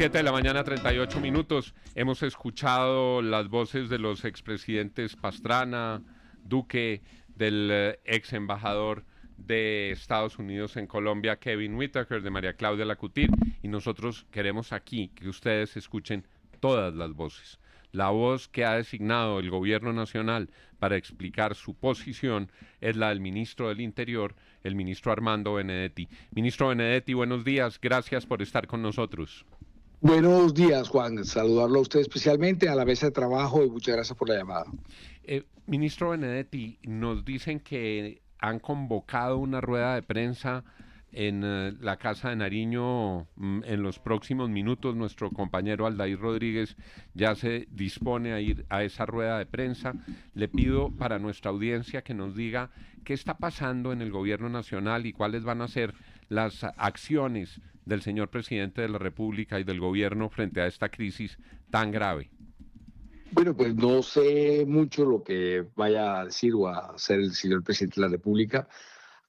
7 de la mañana, 38 minutos. Hemos escuchado las voces de los expresidentes Pastrana, Duque, del ex embajador de Estados Unidos en Colombia, Kevin Whitaker, de María Claudia Lacutir, y nosotros queremos aquí que ustedes escuchen todas las voces. La voz que ha designado el gobierno nacional para explicar su posición es la del ministro del Interior, el ministro Armando Benedetti. Ministro Benedetti, buenos días, gracias por estar con nosotros. Buenos días, Juan. Saludarlo a usted especialmente, a la mesa de trabajo, y muchas gracias por la llamada. Ministro Benedetti, nos dicen que han convocado una rueda de prensa en la Casa de Nariño en los próximos minutos. Nuestro compañero Aldair Rodríguez ya se dispone a ir a esa rueda de prensa. Le pido para nuestra audiencia que nos diga qué está pasando en el gobierno nacional y cuáles van a ser las acciones del señor presidente de la República y del gobierno frente a esta crisis tan grave. Bueno, pues no sé mucho lo que vaya a decir o a hacer el señor presidente de la República.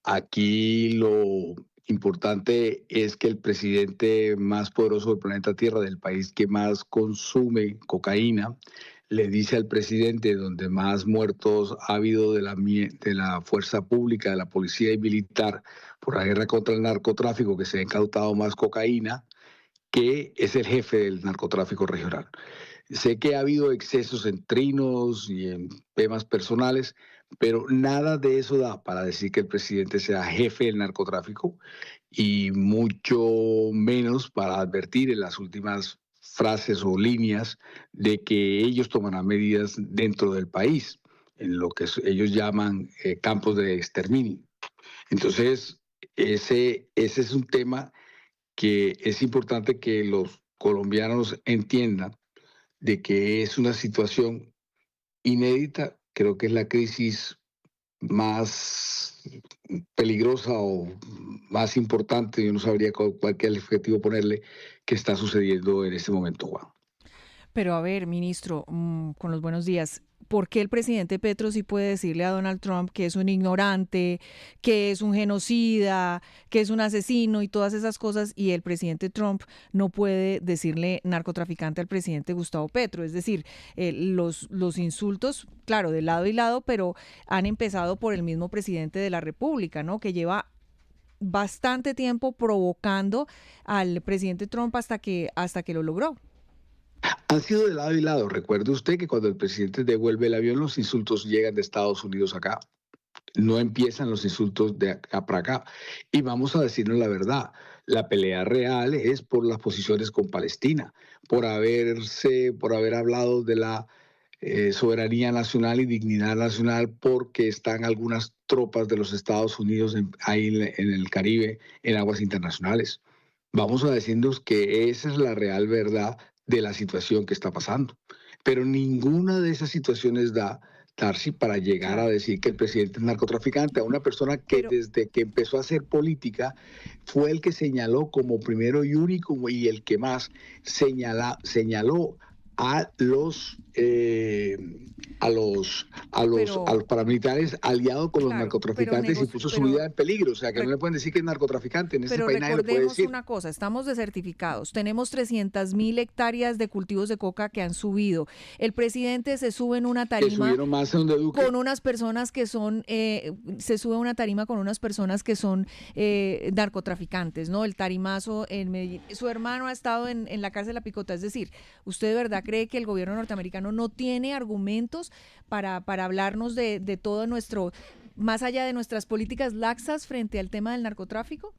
Aquí lo importante es que el presidente más poderoso del planeta Tierra, del país que más consume cocaína, le dice al presidente donde más muertos ha habido de la fuerza pública, de la policía y militar por la guerra contra el narcotráfico, que se ha incautado más cocaína, que es el jefe del narcotráfico regional. Sé que ha habido excesos en trinos y en temas personales, pero nada de eso da para decir que el presidente sea jefe del narcotráfico, y mucho menos para advertir en las últimas frases o líneas de que ellos tomarán medidas dentro del país, en lo que ellos llaman campos de exterminio. Entonces, ese es un tema que es importante que los colombianos entiendan, de que es una situación inédita. Creo que es la crisis más peligrosa o más importante, yo no sabría cualquier adjetivo ponerle, que está sucediendo en este momento, Juan. Pero a ver, ministro, con los buenos días, ¿por qué el presidente Petro sí puede decirle a Donald Trump que es un ignorante, que es un genocida, que es un asesino y todas esas cosas, y el presidente Trump no puede decirle narcotraficante al presidente Gustavo Petro? Es decir, los insultos, claro, de lado y lado, pero han empezado por el mismo presidente de la República, ¿no? Que lleva bastante tiempo provocando al presidente Trump hasta que lo logró. Han sido de lado y lado. Recuerde usted que cuando el presidente devuelve el avión, los insultos llegan de Estados Unidos acá. No empiezan los insultos de acá para acá. Y vamos a decirnos la verdad. La pelea real es por las posiciones con Palestina, por haber hablado de la soberanía nacional y dignidad nacional, porque están algunas tropas de los Estados Unidos ahí en el Caribe, en aguas internacionales. Vamos a decirnos que esa es la real verdad de la situación que está pasando. Pero ninguna de esas situaciones da, Darcy, para llegar a decir que el presidente es narcotraficante, a una persona que desde que empezó a hacer política fue el que señaló como primero y único, y el que más señaló a los paramilitares aliados con los narcotraficantes, y puso su vida en peligro. O sea, que no le pueden decir que es narcotraficante. En este país nadie lo puede decir. Recordemos una cosa, estamos desertificados, tenemos 300,000 hectáreas de cultivos de coca que han subido. El presidente se sube en una tarima con unas personas que son, narcotraficantes, ¿no? El tarimazo en Medellín. Su hermano ha estado en la cárcel de La Picota. Es decir, ¿usted de verdad cree que el gobierno norteamericano no tiene argumentos para hablarnos de todo nuestro, más allá de nuestras políticas laxas frente al tema del narcotráfico?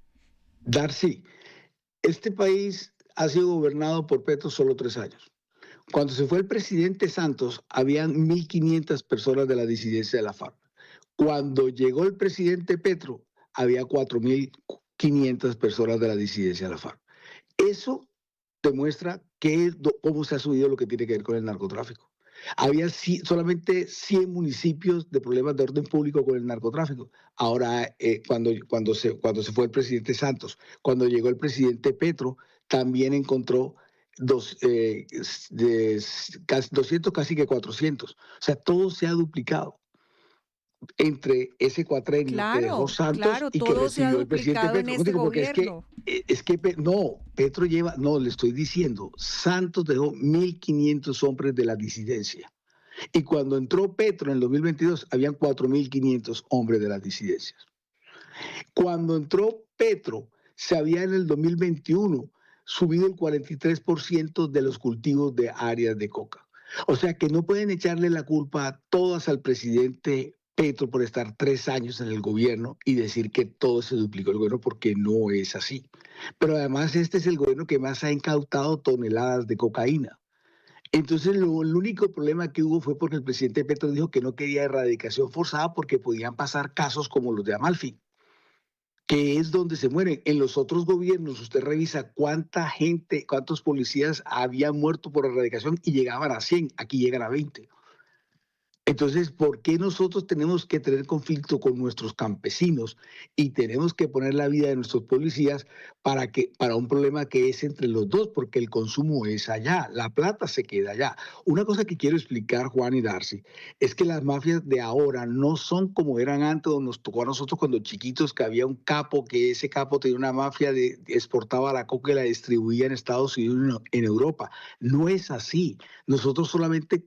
Darcy, este país ha sido gobernado por Petro solo 3 años. Cuando se fue el presidente Santos, habían 1.500 personas de la disidencia de la FARC. Cuando llegó el presidente Petro, había 4.500 personas de la disidencia de la FARC. Eso demuestra cómo se ha subido lo que tiene que ver con el narcotráfico. Había solamente 100 municipios de problemas de orden público con el narcotráfico. Ahora, cuando se fue el presidente Santos, cuando llegó el presidente Petro, también encontró 200, casi que 400. O sea, todo se ha duplicado. entre ese cuatrenio que dejó Claro, Santos claro, y que todo se ha recibió el presidente duplicado en Petro. este Porque gobierno. no, Petro lleva, no, le estoy diciendo, Santos dejó 1.500 hombres de la disidencia. Y cuando entró Petro en el 2022, habían 4.500 hombres de las disidencias. Cuando entró Petro, se había en el 2021 subido el 43% de los cultivos de áreas de coca. O sea que no pueden echarle la culpa todas al presidente Petro por estar 3 años en el gobierno y decir que todo se duplicó el gobierno, porque no es así. Pero además este es el gobierno que más ha incautado toneladas de cocaína. Entonces, el único problema que hubo fue porque el presidente Petro dijo que no quería erradicación forzada porque podían pasar casos como los de Amalfi, que es donde se mueren. En los otros gobiernos, usted revisa cuánta gente, cuántos policías habían muerto por erradicación y llegaban a 100, aquí llegan a 20. Entonces, ¿por qué nosotros tenemos que tener conflicto con nuestros campesinos y tenemos que poner la vida de nuestros policías para un problema que es entre los dos? Porque el consumo es allá, la plata se queda allá. Una cosa que quiero explicar, Juan y Darcy, es que las mafias de ahora no son como eran antes, o nos tocó a nosotros cuando chiquitos, que había un capo, que ese capo tenía una mafia exportaba la coca y la distribuía en Estados Unidos, en Europa. No es así. Nosotros solamente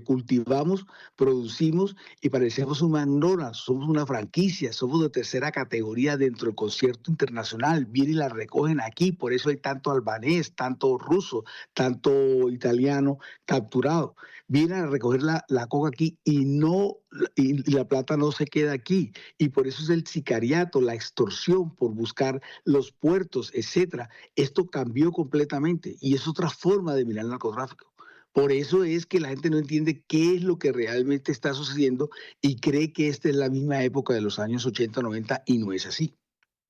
cultivamos, producimos y parecemos un McDonald's, somos una franquicia, somos de tercera categoría dentro del concierto internacional, vienen y la recogen aquí, por eso hay tanto albanés, tanto ruso, tanto italiano capturado. Vienen a recoger la coca aquí y la plata no se queda aquí, y por eso es el sicariato, la extorsión por buscar los puertos, etcétera. Esto cambió completamente y es otra forma de mirar el narcotráfico. Por eso es que la gente no entiende qué es lo que realmente está sucediendo y cree que esta es la misma época de los años 80, 90, y no es así.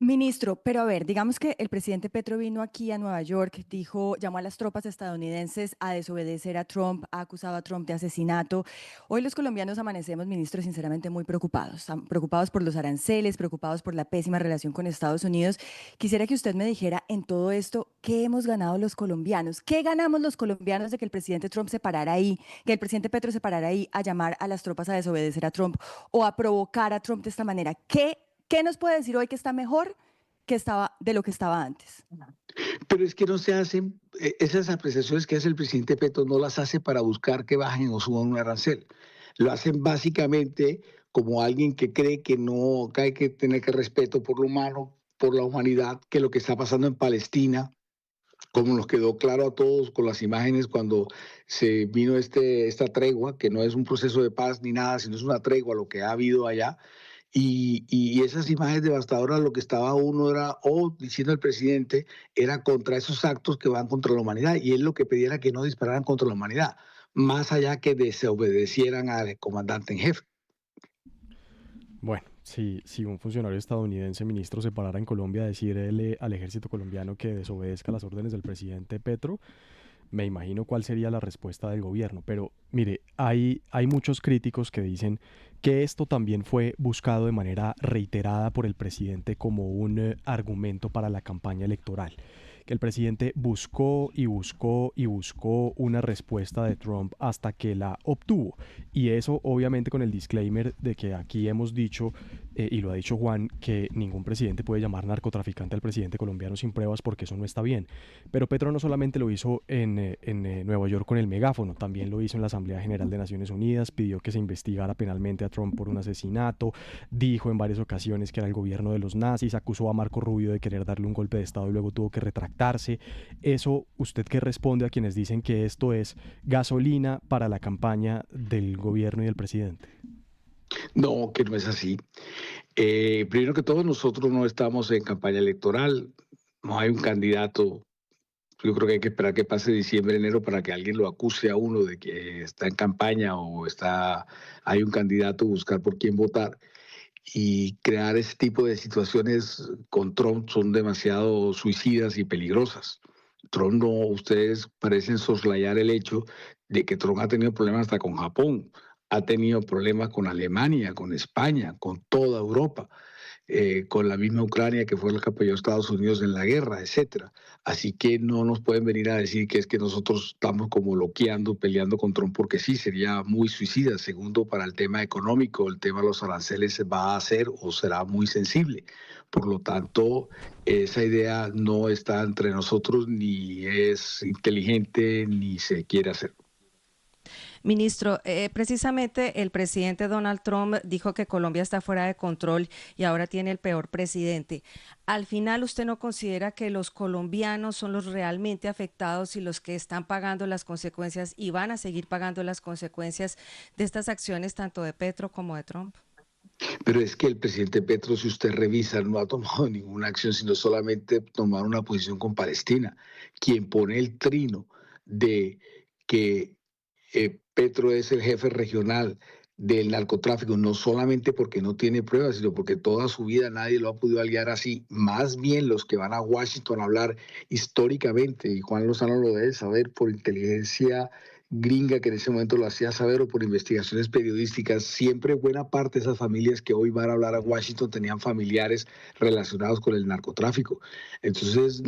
Ministro, pero a ver, digamos que el presidente Petro vino aquí a Nueva York, dijo, llamó a las tropas estadounidenses a desobedecer a Trump, ha acusado a Trump de asesinato. Hoy los colombianos amanecemos, ministro, sinceramente muy preocupados, preocupados por los aranceles, preocupados por la pésima relación con Estados Unidos. Quisiera que usted me dijera en todo esto, ¿qué hemos ganado los colombianos? ¿Qué ganamos los colombianos de que el presidente Trump se parara ahí, que el presidente Petro se parara ahí a llamar a las tropas a desobedecer a Trump o a provocar a Trump de esta manera? ¿Qué nos puede decir hoy que está mejor que estaba de lo que estaba antes? Pero es que no se hacen, esas apreciaciones que hace el presidente Petro no las hace para buscar que bajen o suban un arancel. Lo hacen básicamente como alguien que cree que no, que hay que tener que respeto por lo humano, por la humanidad, que lo que está pasando en Palestina, como nos quedó claro a todos con las imágenes cuando se vino esta tregua, que no es un proceso de paz ni nada, sino es una tregua lo que ha habido allá. Y esas imágenes devastadoras, lo que estaba uno era, diciendo el presidente, era contra esos actos que van contra la humanidad. Y él lo que pedía era que no dispararan contra la humanidad, más allá que desobedecieran al comandante en jefe. Bueno, si un funcionario estadounidense, ministro, se parara en Colombia a decirle al ejército colombiano que desobedezca las órdenes del presidente Petro, me imagino cuál sería la respuesta del gobierno. Pero mire, hay muchos críticos que dicen que esto también fue buscado de manera reiterada por el presidente como un argumento para la campaña electoral. Que el presidente buscó y buscó y buscó una respuesta de Trump hasta que la obtuvo. Y eso obviamente con el disclaimer de que aquí hemos dicho, y lo ha dicho Juan, que ningún presidente puede llamar narcotraficante al presidente colombiano sin pruebas, porque eso no está bien. Pero Petro no solamente lo hizo en Nueva York con el megáfono, también lo hizo en la Asamblea General de Naciones Unidas, pidió que se investigara penalmente a Trump por un asesinato, dijo en varias ocasiones que era el gobierno de los nazis, acusó a Marco Rubio de querer darle un golpe de Estado y luego tuvo que retractarse. Eso, ¿usted qué responde a quienes dicen que esto es gasolina para la campaña del gobierno y del presidente? No, que no es así. Primero que todo, nosotros no estamos en campaña electoral, no hay un candidato. Yo creo que hay que esperar que pase diciembre, enero para que alguien lo acuse a uno de que está en campaña o hay un candidato, buscar por quién votar. Y crear ese tipo de situaciones con Trump son demasiado suicidas y peligrosas. Trump no, ustedes parecen soslayar el hecho de que Trump ha tenido problemas hasta con Japón, ha tenido problemas con Alemania, con España, con toda Europa. con la misma Ucrania que fue la que apoyó a Estados Unidos en la guerra, etcétera. Así que no nos pueden venir a decir que es que nosotros estamos como loqueando, peleando con Trump, porque sí, sería muy suicida. Segundo, para el tema económico, el tema de los aranceles va a ser o será muy sensible. Por lo tanto, esa idea no está entre nosotros, ni es inteligente, ni se quiere hacer. Ministro, precisamente el presidente Donald Trump dijo que Colombia está fuera de control y ahora tiene el peor presidente. Al final, ¿usted no considera que los colombianos son los realmente afectados y los que están pagando las consecuencias y van a seguir pagando las consecuencias de estas acciones tanto de Petro como de Trump? Pero es que el presidente Petro, si usted revisa, no ha tomado ninguna acción, sino solamente tomar una posición con Palestina. Quien pone el trino de que Petro es el jefe regional del narcotráfico, no solamente porque no tiene pruebas, sino porque toda su vida nadie lo ha podido aliar así. Más bien los que van a Washington a hablar históricamente, y Juan Lozano lo debe saber por inteligencia gringa que en ese momento lo hacía saber o por investigaciones periodísticas, siempre buena parte de esas familias que hoy van a hablar a Washington tenían familiares relacionados con el narcotráfico. Entonces,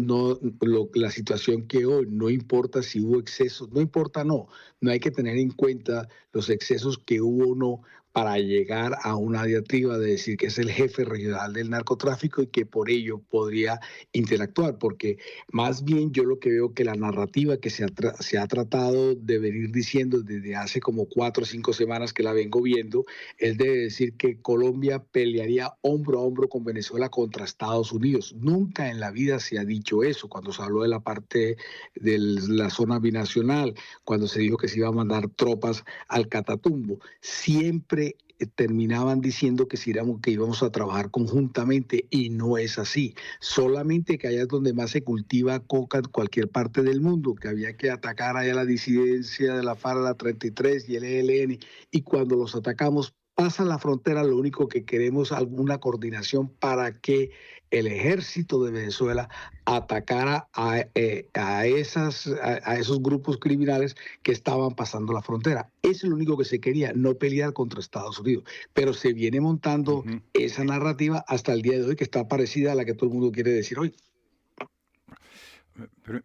la situación que hoy no importa si hubo excesos, no importa, no hay que tener en cuenta los excesos que hubo o no para llegar a una diatriba de decir que es el jefe regional del narcotráfico y que por ello podría interactuar, porque más bien yo lo que veo que la narrativa que se ha tratado de venir diciendo desde hace como 4 o 5 semanas que la vengo viendo, es de decir que Colombia pelearía hombro a hombro con Venezuela contra Estados Unidos. Nunca en la vida se ha dicho eso, cuando se habló de la parte de la zona binacional, cuando se dijo que se iba a mandar tropas al Catatumbo. Siempre terminaban diciendo que íbamos a trabajar conjuntamente y no es así. Solamente que allá es donde más se cultiva coca en cualquier parte del mundo, que había que atacar allá la disidencia de la FARC, la 33 y el ELN, y cuando los atacamos pasan la frontera, lo único que queremos es alguna coordinación para que el ejército de Venezuela atacara a esos grupos criminales que estaban pasando la frontera. Eso es lo único que se quería, no pelear contra Estados Unidos. Pero se viene montando esa narrativa hasta el día de hoy, que está parecida a la que todo el mundo quiere decir hoy.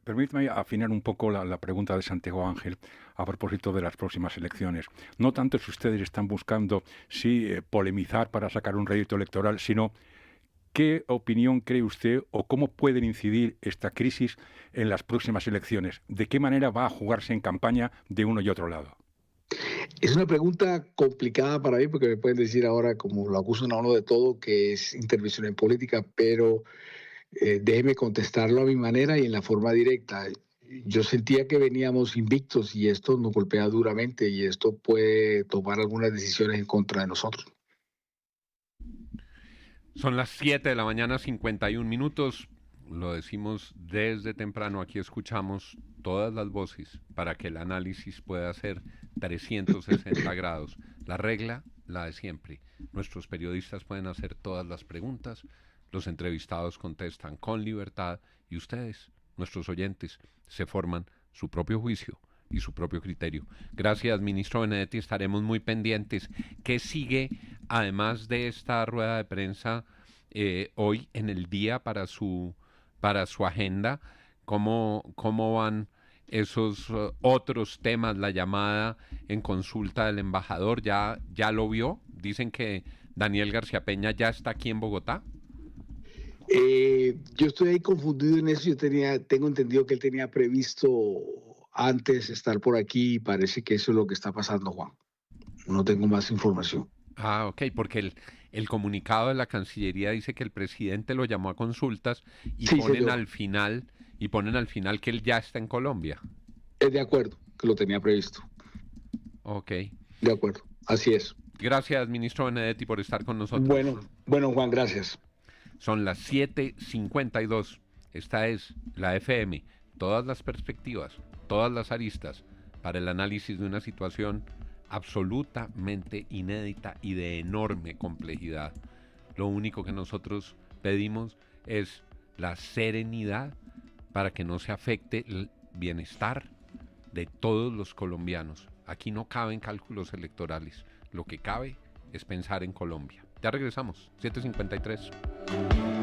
Permítame afinar un poco la pregunta de Santiago Ángel a propósito de las próximas elecciones. No tanto si ustedes están buscando polemizar para sacar un rédito electoral, sino ¿qué opinión cree usted o cómo pueden incidir esta crisis en las próximas elecciones? ¿De qué manera va a jugarse en campaña de uno y otro lado? Es una pregunta complicada para mí porque me pueden decir ahora, como lo acusan a uno de todo, que es intervención en política, pero déjeme contestarlo a mi manera y en la forma directa. Yo sentía que veníamos invictos y esto nos golpea duramente y esto puede tomar algunas decisiones en contra de nosotros. Son las 7 de la mañana, 51 minutos. Lo decimos desde temprano. Aquí escuchamos todas las voces para que el análisis pueda ser 360 grados. La regla, la de siempre. Nuestros periodistas pueden hacer todas las preguntas. Los entrevistados contestan con libertad y ustedes, nuestros oyentes, se forman su propio juicio y su propio criterio. Gracias, ministro Benedetti. Estaremos muy pendientes. ¿Qué sigue, además de esta rueda de prensa, hoy en el día para su agenda? ¿Cómo van esos otros temas? La llamada en consulta del embajador, ¿ya lo vio? Dicen que Daniel García Peña ya está aquí en Bogotá. Yo estoy ahí confundido en eso. Tengo entendido que él tenía previsto antes estar por aquí y parece que eso es lo que está pasando, Juan. No tengo más información. Ah, ok, porque el comunicado de la Cancillería dice que el presidente lo llamó a consultas y sí, ponen al final que él ya está en Colombia. De acuerdo, que lo tenía previsto. Ok. De acuerdo, así es. Gracias, ministro Benedetti, por estar con nosotros. Bueno, Juan, gracias. Son las 7:52. Esta es la FM. Todas las perspectivas, todas las aristas para el análisis de una situación absolutamente inédita y de enorme complejidad. Lo único que nosotros pedimos es la serenidad para que no se afecte el bienestar de todos los colombianos. Aquí no caben cálculos electorales. Lo que cabe es pensar en Colombia. Ya regresamos, 7:53.